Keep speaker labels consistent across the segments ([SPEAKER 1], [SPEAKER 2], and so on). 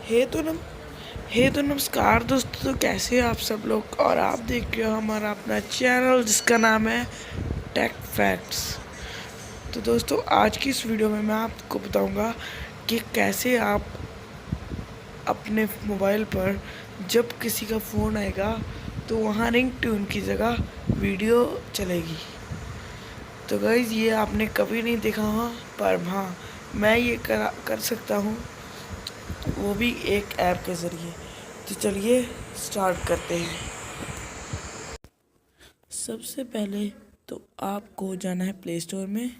[SPEAKER 1] हे तो नम हे तो नमस्कार दोस्तों, तो कैसे हैं आप सब लोग। और आप देख रहे हो हमारा अपना चैनल जिसका नाम है टेक फैक्ट्स। तो दोस्तों आज की इस वीडियो में मैं आपको बताऊंगा कि कैसे आप अपने मोबाइल पर जब किसी का फ़ोन आएगा तो वहाँ रिंग ट्यून की जगह वीडियो चलेगी। तो गाइज़ ये आपने कभी नहीं देखा होगा, पर हाँ मैं ये कर सकता हूँ, वो भी एक ऐप के ज़रिए। तो चलिए स्टार्ट करते हैं। सबसे पहले तो आपको जाना है प्ले स्टोर में।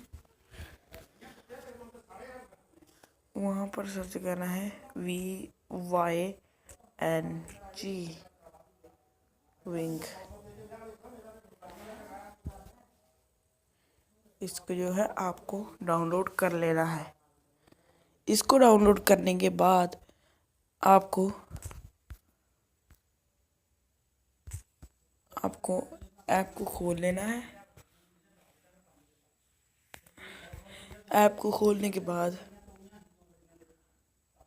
[SPEAKER 1] वहाँ पर सर्च करना है VYNG विंग। इसको जो है आपको डाउनलोड कर लेना है। इसको डाउनलोड करने के बाद आपको ऐप को खोल लेना है। ऐप को खोलने के बाद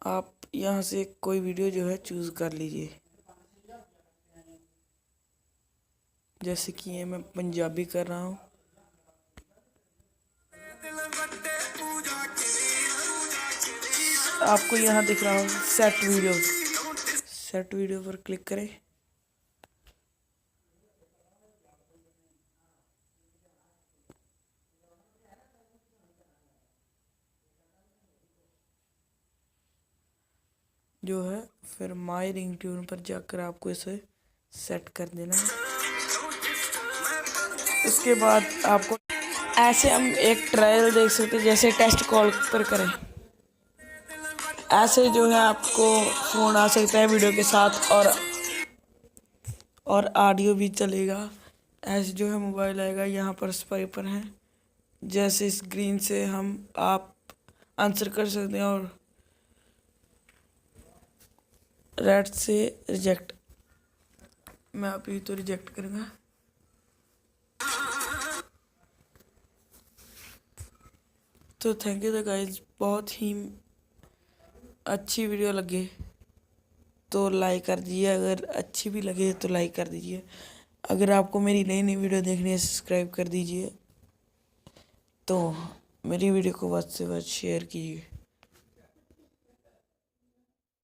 [SPEAKER 1] आप यहाँ से कोई वीडियो जो है चूज़ कर लीजिए। जैसे कि ये मैं पंजाबी कर रहा हूँ। आपको यहाँ दिख रहा हो सेट वीडियो। सेट वीडियो पर क्लिक करें। जो है फिर माई रिंग ट्यून पर जाकर आपको इसे सेट कर देना है। इसके बाद आपको ऐसे हम एक ट्रायल देख सकते हैं, जैसे टेस्ट कॉल पर करें। ऐसे जो है आपको फ़ोन आ सकता है वीडियो के साथ, और ऑडियो भी चलेगा। ऐसे जो है मोबाइल आएगा, यहाँ पर स्वाइपर है। जैसे स्क्रीन से आप आंसर कर सकते हैं, और रेड से रिजेक्ट। मैं अभी तो रिजेक्ट करूँगा। तो थैंक यू। तो गाइज बहुत ही अच्छी वीडियो लगे तो लाइक कर दीजिए, अगर अच्छी भी लगे तो लाइक कर दीजिए। अगर आपको मेरी नई नई वीडियो देखनी है सब्सक्राइब कर दीजिए। तो मेरी वीडियो को ਵੱਧ से ਵੱਧ शेयर कीजिए।